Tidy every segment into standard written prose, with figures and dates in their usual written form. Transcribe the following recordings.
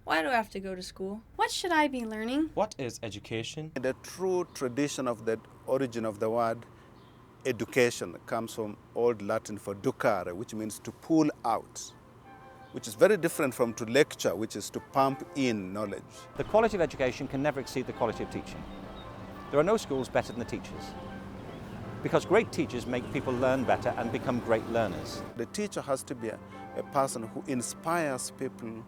Why do I have to go to school? What should I be learning? What is education? The true tradition of the origin of the word education comes from Old Latin for ducare, which means to pull out, which is very different from to lecture, which is to pump in knowledge. The quality of education can never exceed the quality of teaching. There are no schools better than the teachers, because great teachers make people learn better and become great learners. The teacher has to be a person who inspires people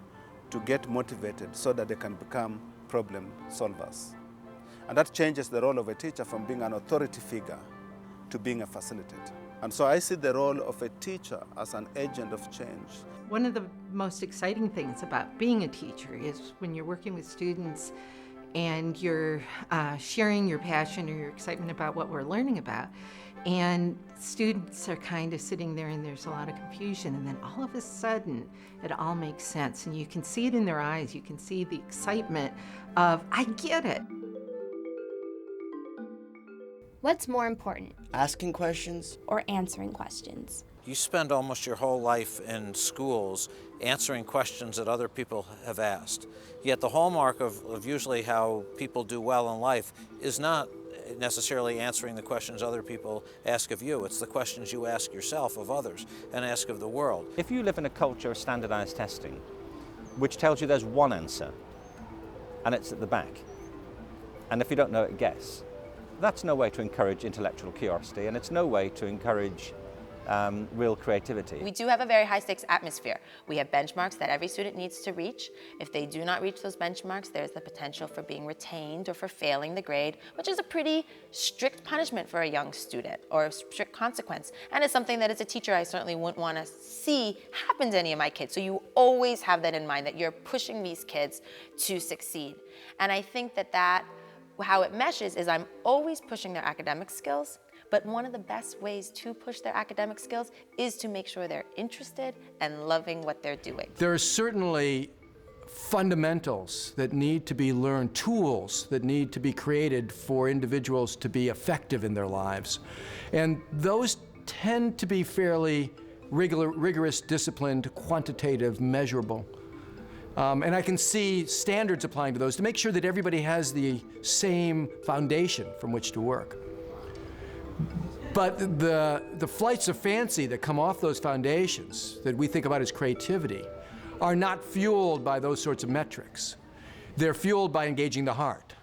to get motivated so that they can become problem solvers. And that changes the role of a teacher from being an authority figure to being a facilitator. And so I see the role of a teacher as an agent of change. One of the most exciting things about being a teacher is when you're working with students and you're sharing your passion or your excitement about what we're learning about. And students are kind of sitting there and there's a lot of confusion, and then all of a sudden it all makes sense, and you can see it in their eyes. You can see the excitement of, I get it. What's more important? Asking questions Or answering questions? You spend almost your whole life in schools answering questions that other people have asked. Yet the hallmark of usually how people do well in life is not necessarily answering the questions other people ask of you. It's the questions you ask yourself of others and ask of the world. If you live in a culture of standardized testing, which tells you there's one answer, and it's at the back, and if you don't know it, guess, that's no way to encourage intellectual curiosity, and it's no way to encourage real creativity. We do have a very high stakes atmosphere. We have benchmarks that every student needs to reach. If they do not reach those benchmarks, there's the potential for being retained or for failing the grade, which is a pretty strict punishment for a young student, or a strict consequence. And it's something that as a teacher I certainly wouldn't want to see happen to any of my kids. So you always have that in mind, that you're pushing these kids to succeed. And I think that how it meshes is I'm always pushing their academic skills, but one of the best ways to push their academic skills is to make sure they're interested and loving what they're doing. There are certainly fundamentals that need to be learned, tools that need to be created for individuals to be effective in their lives. And those tend to be fairly rigorous, disciplined, quantitative, measurable. And I can see standards applying to those to make sure that everybody has the same foundation from which to work. But the flights of fancy that come off those foundations that we think about as creativity are not fueled by those sorts of metrics. They're fueled by engaging the heart.